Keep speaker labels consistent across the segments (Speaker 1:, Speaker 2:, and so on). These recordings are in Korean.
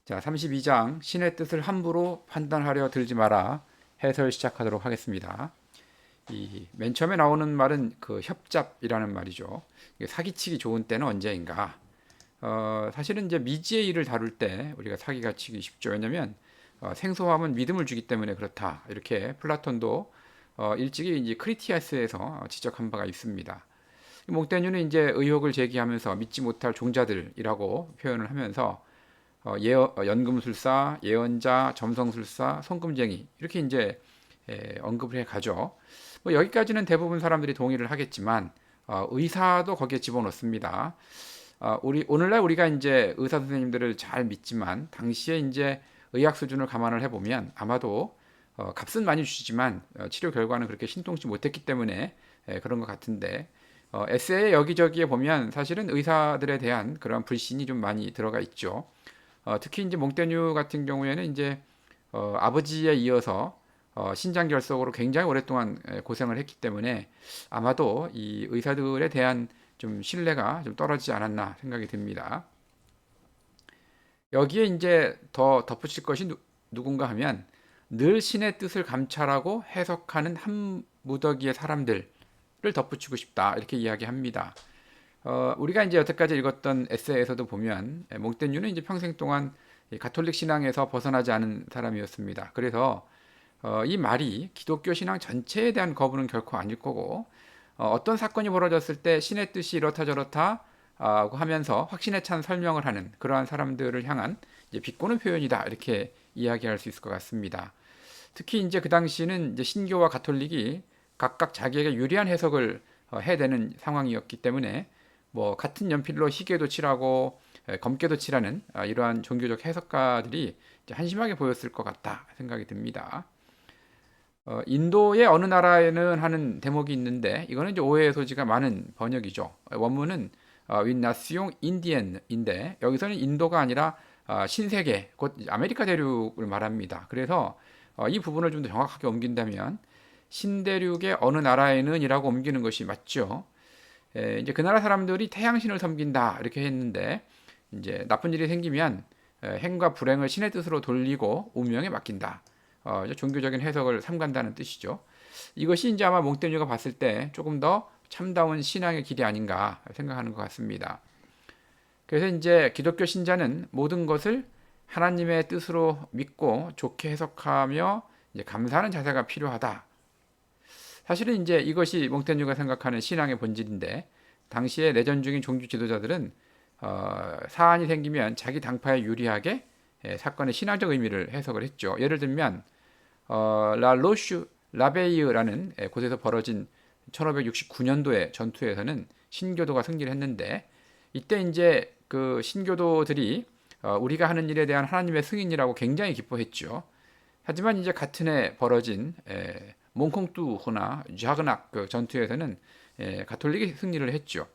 Speaker 1: 자, 32장 신의 뜻을 함부로 판단하려 들지 마라. 해설 시작하도록 하겠습니다. 이 맨 처음에 나오는 말은 그 협잡이라는 말이죠. 이게 사기치기 좋은 때는 언제인가? 사실은 이제 미지의 일을 다룰 때 우리가 사기가 치기 쉽죠. 왜냐하면 생소함은 믿음을 주기 때문에 그렇다. 이렇게 플라톤도 일찍이 이제 크리티아스에서 지적한 바가 있습니다. 몽테뉴는 이제 의혹을 제기하면서 믿지 못할 종자들이라고 표현을 하면서 연금술사, 예언자, 점성술사, 손금쟁이 이렇게 이제 언급을 해 가죠. 뭐 여기까지는 대부분 사람들이 동의를 하겠지만 의사도 거기에 집어넣습니다. 오늘날 우리가 이제 의사 선생님들을 잘 믿지만 당시에 이제 의학 수준을 감안을 해보면 아마도 값은 많이 주시지만 치료 결과는 그렇게 신통치 못했기 때문에 그런 것 같은데 에세이 여기저기에 보면 사실은 의사들에 대한 그런 불신이 좀 많이 들어가 있죠. 특히 이제 몽테뉴 같은 경우에는 이제 아버지에 이어서 신장 결석으로 굉장히 오랫동안 고생을 했기 때문에 아마도 이 의사들에 대한 좀 신뢰가 좀 떨어지지 않았나 생각이 듭니다. 여기에 이제 더 덧붙일 것이 누군가 하면 늘 신의 뜻을 감찰하고 해석하는 한 무더기의 사람들을 덧붙이고 싶다 이렇게 이야기합니다. 우리가 이제 여태까지 읽었던 에세이에서도 보면 몽테뉴는 이제 평생 동안 가톨릭 신앙에서 벗어나지 않은 사람이었습니다. 그래서 이 말이 기독교 신앙 전체에 대한 거부는 결코 아닐 거고 어떤 사건이 벌어졌을 때 신의 뜻이 이렇다 저렇다 하면서 확신에 찬 설명을 하는 그러한 사람들을 향한 이제 비꼬는 표현이다 이렇게 이야기할 수 있을 것 같습니다. 특히 이제 그 당시는 이제 신교와 가톨릭이 각각 자기에게 유리한 해석을 해야 되는 상황이었기 때문에 뭐 같은 연필로 희게도 칠하고 검게도 칠하는 이러한 종교적 해석가들이 한심하게 보였을 것 같다 생각이 듭니다. 인도의 어느 나라에는 하는 대목이 있는데 이거는 이제 오해의 소지가 많은 번역이죠. 원문은 With Nation Indian인데 여기서는 인도가 아니라 신세계 곧 아메리카 대륙을 말합니다. 그래서 이 부분을 좀 더 정확하게 옮긴다면 신대륙의 어느 나라에는이라고 옮기는 것이 맞죠. 이제 그 나라 사람들이 태양신을 섬긴다 이렇게 했는데 이제 나쁜 일이 생기면 행과 불행을 신의 뜻으로 돌리고 운명에 맡긴다. 종교적인 해석을 삼간다는 뜻이죠. 이것이 이제 아마 몽테뉴가 봤을 때 조금 더 참다운 신앙의 길이 아닌가 생각하는 것 같습니다. 그래서 이제 기독교 신자는 모든 것을 하나님의 뜻으로 믿고 좋게 해석하며 이제 감사하는 자세가 필요하다. 사실은 이제 이것이 몽테뉴가 생각하는 신앙의 본질인데 당시에 내전 중인 종교 지도자들은 사안이 생기면 자기 당파에 유리하게 사건의 신앙적 의미를 해석을 했죠. 예를 들면 라 로슈 라베이르라는 곳에서 벌어진 1569년도의 전투에서는 신교도가 승리를 했는데 이때 이제 그 신교도들이 우리가 하는 일에 대한 하나님의 승인이라고 굉장히 기뻐했죠. 하지만 이제 같은 해 벌어진 몽콩뚜호나 자그낙 그 전투에서는 가톨릭이 승리를 했죠.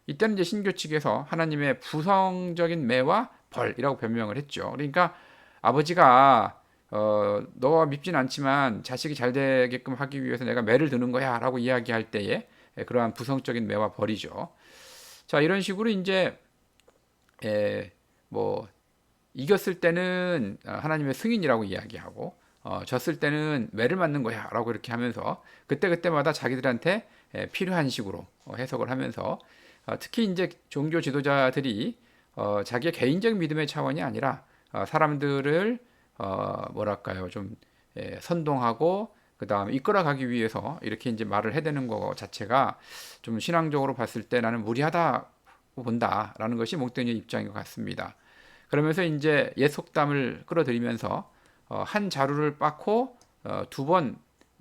Speaker 1: 이때는 이제 신교 측에서 하나님의 부성적인 매와 벌이라고 변명을 했죠. 그러니까 아버지가 너와 밉진 않지만 자식이 잘 되게끔 하기 위해서 내가 매를 드는 거야라고 이야기할 때에 그러한 부성적인 매와 벌이죠. 자, 이런 식으로 이제 뭐 이겼을 때는 하나님의 승인이라고 이야기하고 졌을 때는 매를 맞는 거야라고 이렇게 하면서 그때그때마다 자기들한테 필요한 식으로 해석을 하면서 특히 이제 종교 지도자들이 자기의 개인적 믿음의 차원이 아니라 사람들을 뭐랄까요 좀 선동하고 그 다음에 이끌어가기 위해서 이렇게 이제 말을 해대는 거 자체가 좀 신앙적으로 봤을 때 나는 무리하다고 본다라는 것이 몽테뉴의 입장인 것 같습니다. 그러면서 이제 옛 속담을 끌어들이면서 한 자루를 빻고 두 번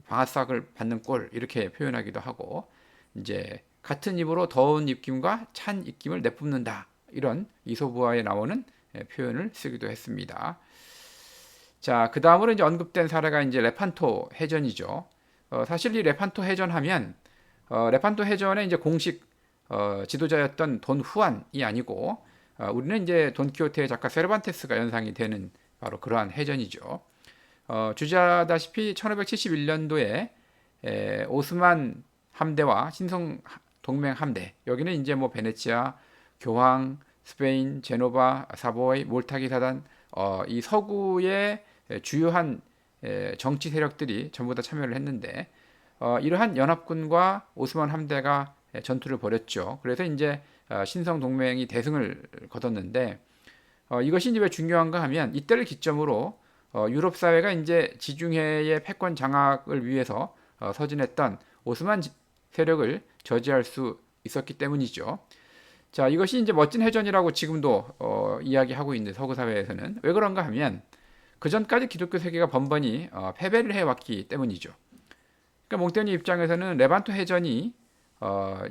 Speaker 1: 방아싹을 받는 꼴 이렇게 표현하기도 하고 이제 같은 입으로 더운 입김과 찬 입김을 내뿜는다 이런 이솝우화에 나오는 표현을 쓰기도 했습니다. 자, 그 다음으로 이제 언급된 사례가 이제 레판토 해전이죠. 사실 이 레판토 해전하면 레판토 해전의 이제 공식 지도자였던 돈 후안이 아니고 우리는 이제 돈키호테의 작가 세르반테스가 연상이 되는 바로 그러한 해전이죠. 주자다시피 1571년도에 오스만 함대와 신성 동맹 함대 여기는 이제 뭐 베네치아, 교황, 스페인, 제노바, 사보이, 몰타기 사단 이 서구의 주요한 정치 세력들이 전부 다 참여를 했는데 이러한 연합군과 오스만 함대가 전투를 벌였죠. 그래서 이제 신성 동맹이 대승을 거뒀는데 이것이 이제 왜 중요한가 하면 이때를 기점으로 유럽 사회가 이제 지중해의 패권 장악을 위해서 서진했던 오스만 세력을 저지할 수 있었기 때문이죠. 자, 이것이 이제 멋진 해전이라고 지금도 이야기하고 있는 서구 사회에서는 왜 그런가 하면 그 전까지 기독교 세계가 번번이 패배를 해왔기 때문이죠. 그러니까 몽테뉴 입장에서는 레반토 해전이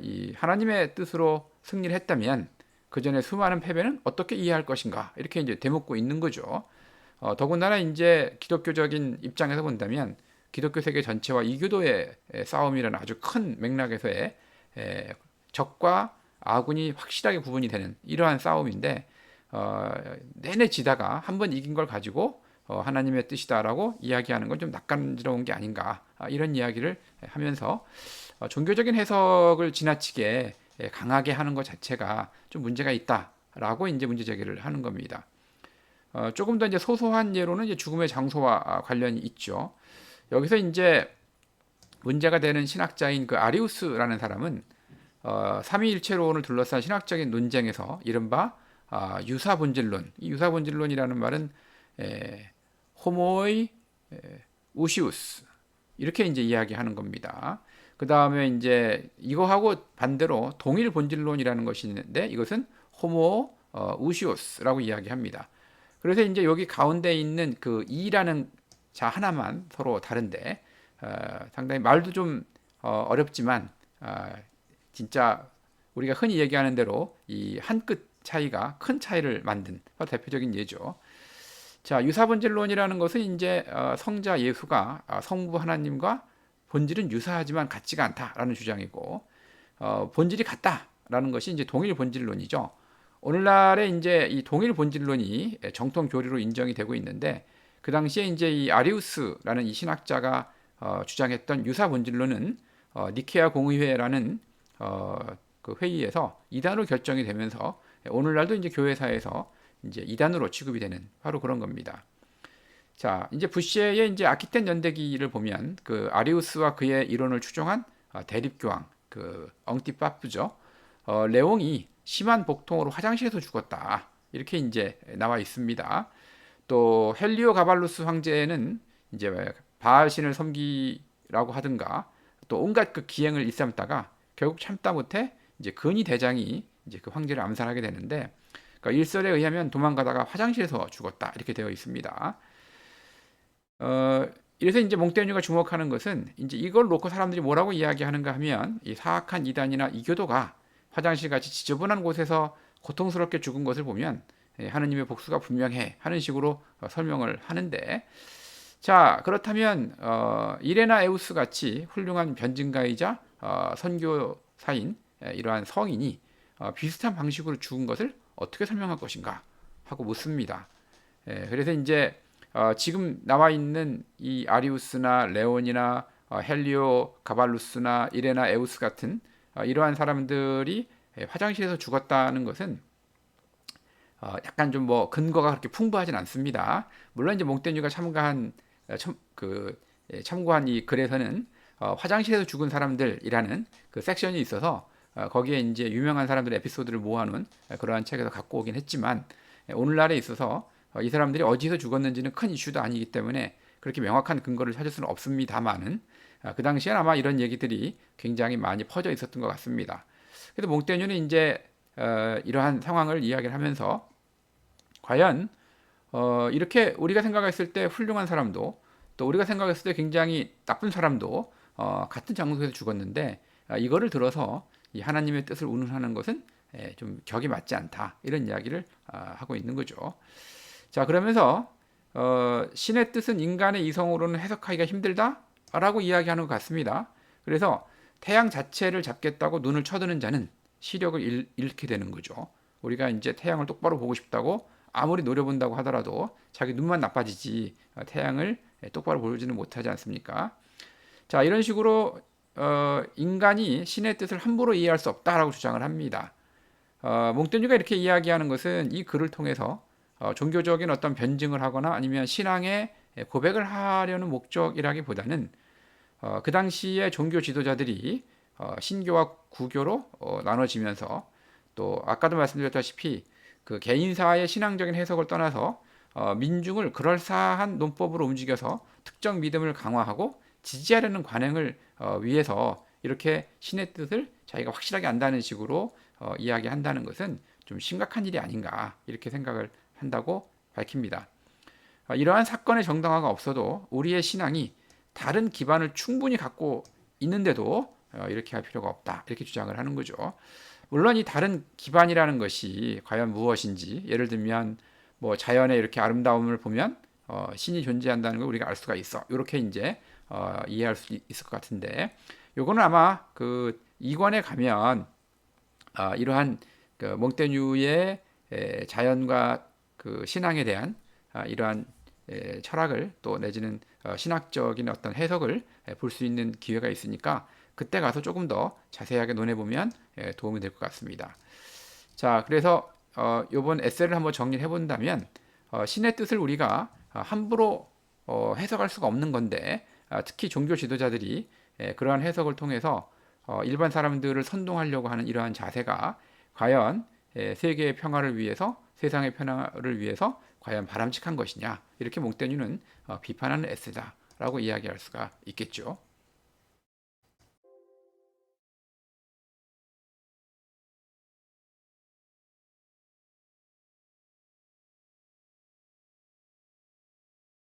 Speaker 1: 이 하나님의 뜻으로 승리를 했다면 그 전에 수많은 패배는 어떻게 이해할 것인가 이렇게 이제 되묻고 있는 거죠. 더군다나 이제 기독교적인 입장에서 본다면 기독교 세계 전체와 이교도의 싸움이라는 아주 큰 맥락에서의 적과 아군이 확실하게 구분이 되는 이러한 싸움인데 내내 지다가 한 번 이긴 걸 가지고 하나님의 뜻이다라고 이야기하는 건 좀 낯간지러운 게 아닌가 이런 이야기를 하면서 종교적인 해석을 지나치게 강하게 하는 것 자체가 좀 문제가 있다라고 이제 문제 제기를 하는 겁니다. 조금 더 이제 소소한 예로는 이제 죽음의 장소와 관련이 있죠. 여기서 이제 문제가 되는 신학자인 그 아리우스라는 사람은 삼위일체론을 둘러싼 신학적인 논쟁에서 이른바 유사본질론, 이 유사본질론이라는 말은 호모의 우시우스 이렇게 이제 이야기하는 겁니다. 그 다음에 이제 이거하고 반대로 동일 본질론이라는 것이 있는데 이것은 호모 우시우스라고 이야기합니다. 그래서 이제 여기 가운데 있는 그 이라는 자 하나만 서로 다른데 상당히 말도 좀 어렵지만 진짜 우리가 흔히 얘기하는 대로 이 한 끗 차이가 큰 차이를 만든 대표적인 예죠. 자, 유사본질론이라는 것은 이제 성자 예수가 성부 하나님과 본질은 유사하지만 같지가 않다라는 주장이고 본질이 같다라는 것이 이제 동일 본질론이죠. 오늘날에 이제 이 동일 본질론이 정통 교리로 인정이 되고 있는데 그 당시에 이제 이 아리우스라는 이 신학자가 주장했던 유사 본질론은 니케아 공의회라는 그 회의에서 이단으로 결정이 되면서 오늘날도 이제 교회사에서 이제 이단으로 취급이 되는 바로 그런 겁니다. 자, 이제 부시의 이제 아키텐 연대기를 보면 그 아리우스와 그의 이론을 추종한 대립교황 그 엉띠빠프죠. 레옹이 심한 복통으로 화장실에서 죽었다. 이렇게 이제 나와 있습니다. 또 헬리오 가발루스 황제는 이제 바알신을 섬기라고 하든가 또 온갖 그 기행을 일삼다가 결국 참다 못해 이제 근위 대장이 이제 그 황제를 암살하게 되는데 그러니까 일설에 의하면 도망가다가 화장실에서 죽었다 이렇게 되어 있습니다. 이래서 이제 몽테뉴가 주목하는 것은 이제 이걸 놓고 사람들이 뭐라고 이야기하는가 하면 이 사악한 이단이나 이교도가 화장실 같이 지저분한 곳에서 고통스럽게 죽은 것을 보면 하느님의 복수가 분명해 하는 식으로 설명을 하는데 자 그렇다면 이레나 에우스 같이 훌륭한 변증가이자 선교사인 이러한 성인이 비슷한 방식으로 죽은 것을 어떻게 설명할 것인가 하고 묻습니다. 그래서 이제 지금 나와 있는 이 아리우스나 레온이나 헬리오 가발루스나 이레나 에우스 같은 이러한 사람들이 화장실에서 죽었다는 것은 약간 좀 뭐 근거가 그렇게 풍부하진 않습니다. 물론 이제 몽테뉴가 참고한 이 글에서는 화장실에서 죽은 사람들이라는 그 섹션이 있어서 거기에 이제 유명한 사람들의 에피소드를 모아놓은 그러한 책에서 갖고 오긴 했지만 오늘날에 있어서 이 사람들이 어디서 죽었는지는 큰 이슈도 아니기 때문에 그렇게 명확한 근거를 찾을 수는 없습니다만은 그 당시엔 아마 이런 얘기들이 굉장히 많이 퍼져 있었던 것 같습니다. 그래서 몽테뉴는 이제 이러한 상황을 이야기를 하면서 과연 이렇게 우리가 생각했을 때 훌륭한 사람도 또 우리가 생각했을 때 굉장히 나쁜 사람도 같은 장소에서 죽었는데 이거를 들어서 이 하나님의 뜻을 운운하는 것은 좀 격이 맞지 않다 이런 이야기를 하고 있는 거죠. 자 그러면서 신의 뜻은 인간의 이성으로는 해석하기가 힘들다라고 이야기하는 것 같습니다. 그래서 태양 자체를 잡겠다고 눈을 쳐드는 자는 시력을 잃게 되는 거죠. 우리가 이제 태양을 똑바로 보고 싶다고 아무리 노려본다고 하더라도 자기 눈만 나빠지지 태양을 똑바로 보지는 못하지 않습니까? 자 이런 식으로 인간이 신의 뜻을 함부로 이해할 수 없다라고 주장을 합니다. 몽테뉴가 이렇게 이야기하는 것은 이 글을 통해서 종교적인 어떤 변증을 하거나 아니면 신앙의 고백을 하려는 목적이라기보다는 그 당시에 종교 지도자들이 신교와 구교로 나눠지면서 또 아까도 말씀드렸다시피 그 개인사의 신앙적인 해석을 떠나서 민중을 그럴싸한 논법으로 움직여서 특정 믿음을 강화하고 지지하려는 관행을 위해서 이렇게 신의 뜻을 자기가 확실하게 안다는 식으로 이야기한다는 것은 좀 심각한 일이 아닌가 이렇게 생각을 한다고 밝힙니다. 이러한 사건의 정당화가 없어도 우리의 신앙이 다른 기반을 충분히 갖고 있는데도 이렇게 할 필요가 없다 이렇게 주장을 하는 거죠. 물론 이 다른 기반이라는 것이 과연 무엇인지 예를 들면 뭐 자연의 이렇게 아름다움을 보면 신이 존재한다는 걸 우리가 알 수가 있어. 이렇게 이제 이해할 수 있을 것 같은데 요거는 아마 그 이권에 가면 이러한 그 몽테뉴의 자연과 그 신앙에 대한 이러한 철학을 또 내지는 신학적인 어떤 해석을 볼 수 있는 기회가 있으니까 그때 가서 조금 더 자세하게 논해보면 도움이 될 것 같습니다. 자, 그래서 이번 에세이를 한번 정리해 본다면 신의 뜻을 우리가 함부로 해석할 수가 없는 건데 특히 종교 지도자들이 그러한 해석을 통해서 일반 사람들을 선동하려고 하는 이러한 자세가 과연 세계의 평화를 위해서 세상의 평화를 위해서 과연 바람직한 것이냐 이렇게 몽테뉴는 비판하는 에세이다라고 이야기할 수가 있겠죠.